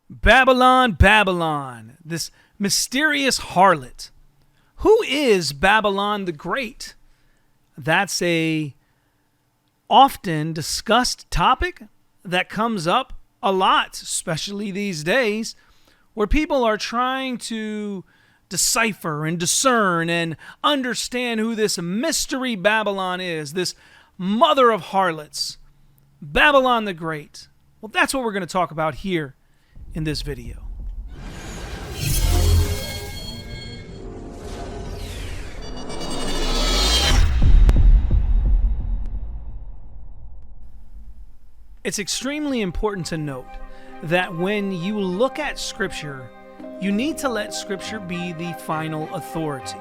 Babylon, Babylon, this mysterious harlot. Who is Babylon the Great? That's a often discussed topic that comes up a lot, especially these days, where people are trying to decipher and discern and understand who this mystery Babylon is, this mother of harlots, Babylon the Great. Well, that's what we're going to talk about here in this video. It's extremely important to note that when you look at Scripture, you need to let Scripture be the final authority.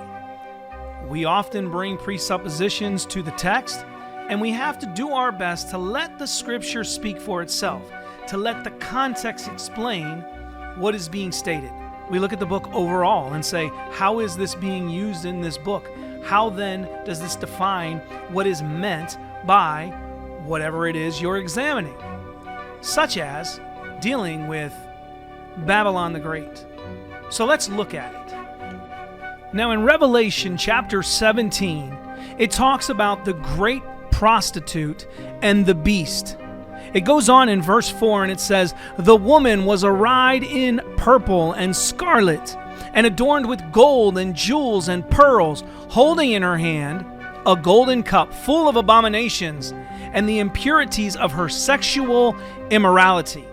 We often bring presuppositions to the text, and we have to do our best to let the Scripture speak for itself, to let the context explain what is being stated. We look at the book overall and say, how is this being used in this book? How then does this define what is meant by whatever it is you're examining? Such as dealing with Babylon the Great. So let's look at it. Now in Revelation chapter 17, it talks about the great prostitute and the beast. It goes on in verse 4 and it says, "The woman was arrayed in purple and scarlet, and adorned with gold and jewels and pearls, holding in her hand a golden cup full of abominations and the impurities of her sexual immorality.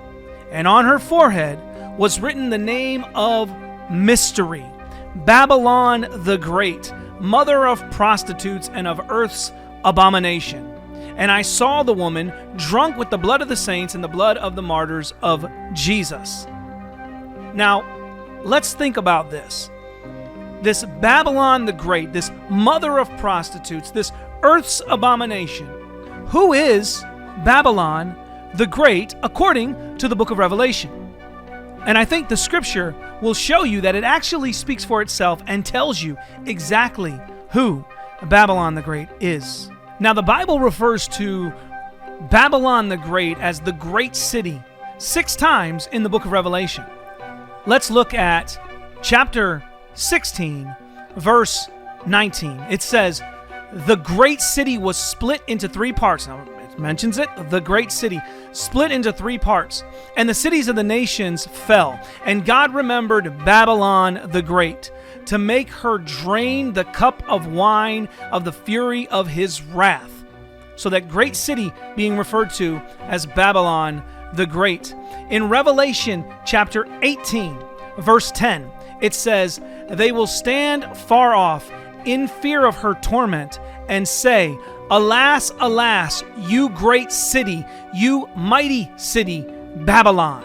And on her forehead was written the name of Mystery, Babylon the Great, mother of prostitutes and of earth's abomination. And I saw the woman drunk with the blood of the saints and the blood of the martyrs of Jesus." Now, let's think about this. This Babylon the Great, this mother of prostitutes, this earth's abomination. Who is Babylon the Great according to the book of Revelation? And I think the scripture will show you that it actually speaks for itself and tells you exactly who Babylon the Great is. Now, the Bible refers to Babylon the Great as the great city 6 times in the book of Revelation. Let's look at chapter 16, verse 19. It says, "The great city was split into 3 parts." Now, it mentions it, the great city, split into 3 parts. "And the cities of the nations fell. And God remembered Babylon the Great, to make her drain the cup of wine of the fury of his wrath." So that great city being referred to as Babylon the Great. In Revelation chapter 18, verse 10, it says, "They will stand far off in fear of her torment and say, Alas, alas, you great city, you mighty city, Babylon.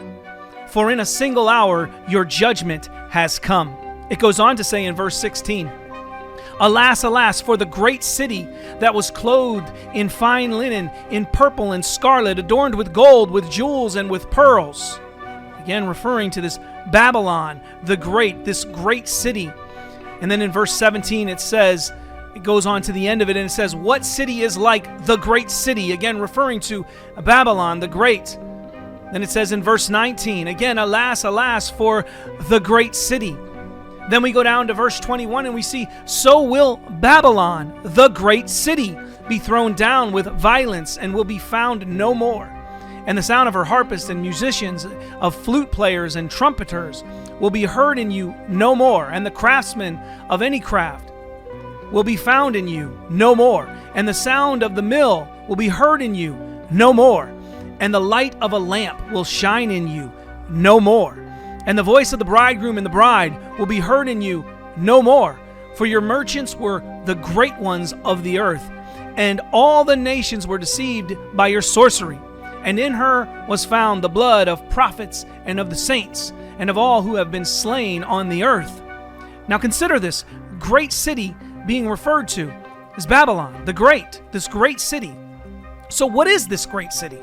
For in a single hour your judgment has come." It goes on to say in verse 16, "Alas, alas, for the great city that was clothed in fine linen, in purple and scarlet, adorned with gold, with jewels, and with pearls." Again, referring to this Babylon, the Great, this great city. And then in verse 17, it says, it goes on to the end of it, and it says, "What city is like the great city?" Again, referring to Babylon, the Great. Then it says in verse 19, again, "Alas, alas, for the great city." Then we go down to verse 21 and we see, "So will Babylon, the great city, be thrown down with violence and will be found no more. And the sound of her harpists and musicians, of flute players and trumpeters, will be heard in you no more. And the craftsmen of any craft will be found in you no more. And the sound of the mill will be heard in you no more. And the light of a lamp will shine in you no more. And the voice of the bridegroom and the bride will be heard in you no more. For your merchants were the great ones of the earth, and all the nations were deceived by your sorcery. And in her was found the blood of prophets and of the saints, and of all who have been slain on the earth." Now consider this great city being referred to as Babylon, the Great, this great city. So what is this great city?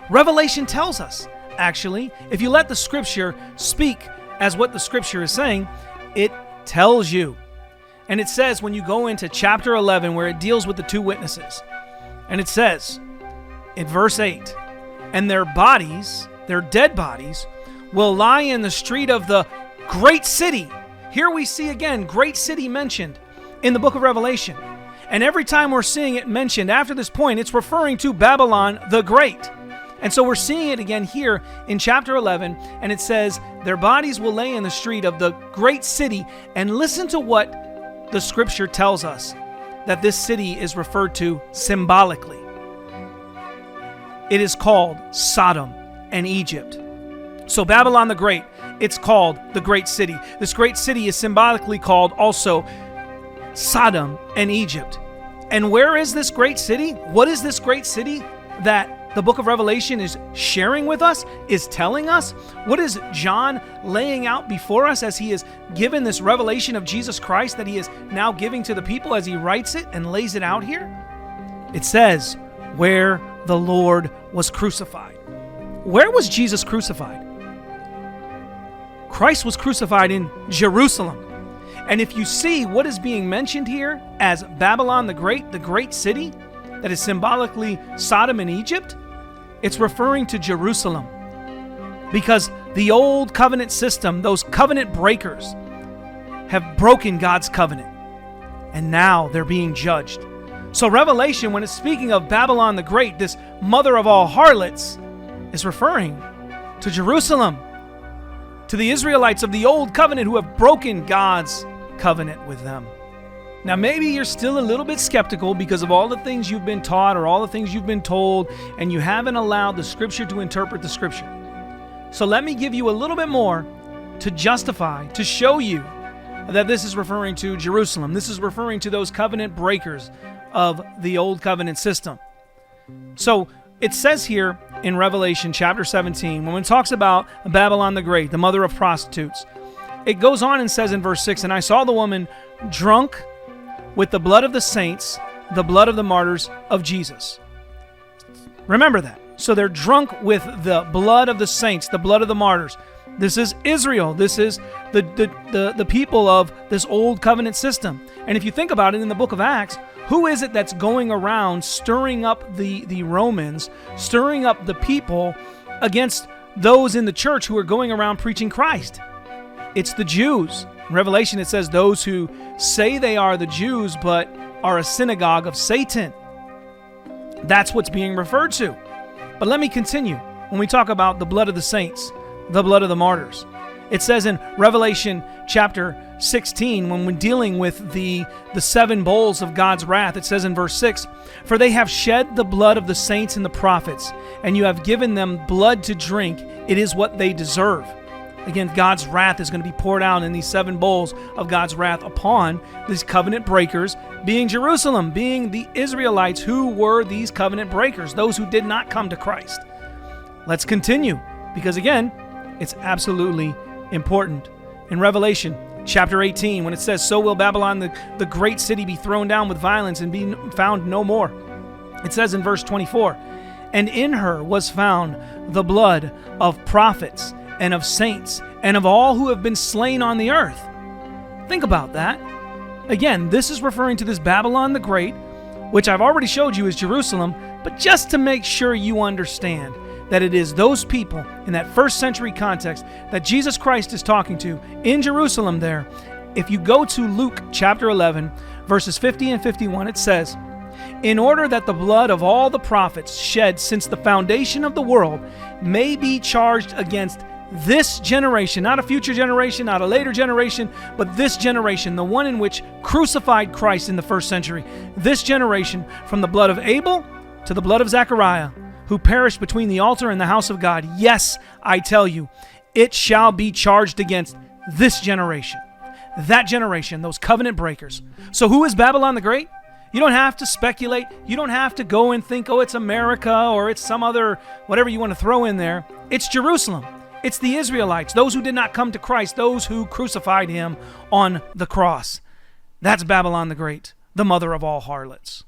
Revelation tells us. Actually, if you let the scripture speak as what the scripture is saying, it tells you. And it says when you go into chapter 11 where it deals with the 2 witnesses, and it says in verse 8, "And their bodies, their dead bodies, will lie in the street of the great city. Here we see again, great city mentioned in the book of Revelation. And every time we're seeing it mentioned after this point, it's referring to Babylon the Great. And so we're seeing it again here in chapter 11, and it says, their bodies will lay in the street of the great city. And listen to what the scripture tells us, that this city is referred to symbolically. It is called Sodom and Egypt. So Babylon the Great, it's called the great city. This great city is symbolically called also Sodom and Egypt. And where is this great city? What is this great city that the book of Revelation is sharing with us, is telling us? What is John laying out before us as he is given this revelation of Jesus Christ that he is now giving to the people as he writes it and lays it out here? It says, where the Lord was crucified. Where was Jesus crucified? Christ was crucified in Jerusalem. And if you see what is being mentioned here as Babylon the great city, that is symbolically Sodom and Egypt, it's referring to Jerusalem. Because the old covenant system, those covenant breakers, have broken God's covenant. And now they're being judged. So Revelation, when it's speaking of Babylon the Great, this mother of all harlots, is referring to Jerusalem, to the Israelites of the old covenant who have broken God's covenant with them. Now, maybe you're still a little bit skeptical because of all the things you've been taught or all the things you've been told, and you haven't allowed the Scripture to interpret the Scripture. So let me give you a little bit more to justify, to show you that this is referring to Jerusalem. This is referring to those covenant breakers of the old covenant system. So it says here in Revelation chapter 17, when it talks about Babylon the Great, the mother of prostitutes, it goes on and says in verse 6, and I saw the woman drunk with the blood of the saints, the blood of the martyrs of Jesus. Remember that. So they're drunk with the blood of the saints, the blood of the martyrs. This is Israel. This is the people of this old covenant system. And if you think about it in the book of Acts, who is it that's going around stirring up the Romans, stirring up the people against those in the church who are going around preaching Christ? It's the Jews. In Revelation, it says those who say they are the Jews but are a synagogue of Satan. That's what's being referred to. But let me continue. When we talk about the blood of the saints, the blood of the martyrs, it says in Revelation chapter 16, when we're dealing with the 7 bowls of God's wrath, it says in verse 6, for they have shed the blood of the saints and the prophets, and you have given them blood to drink. It is what they deserve. Again, God's wrath is going to be poured out in these 7 bowls of God's wrath upon these covenant breakers, being Jerusalem, being the Israelites who were these covenant breakers, those who did not come to Christ. Let's continue, because again, it's absolutely important. In Revelation chapter 18, when it says, so will Babylon, the great city, be thrown down with violence and be found no more. It says in verse 24, and in her was found the blood of prophets and of saints, and of all who have been slain on the earth. Think about that. Again, this is referring to this Babylon the Great, which I've already showed you is Jerusalem, but just to make sure you understand that it is those people in that first century context that Jesus Christ is talking to in Jerusalem there. If you go to Luke chapter 11, verses 50 and 51, it says, in order that the blood of all the prophets shed since the foundation of the world may be charged against this generation, not a future generation, not a later generation, but this generation, the one in which crucified Christ in the first century, this generation, from the blood of Abel to the blood of Zechariah, who perished between the altar and the house of God. Yes, I tell you, it shall be charged against this generation, that generation, those covenant breakers. So who is Babylon the Great? You don't have to speculate. You don't have to go and think, oh, it's America or it's some other, whatever you want to throw in there. It's Jerusalem. It's the Israelites, those who did not come to Christ, those who crucified him on the cross. That's Babylon the Great, the mother of all harlots.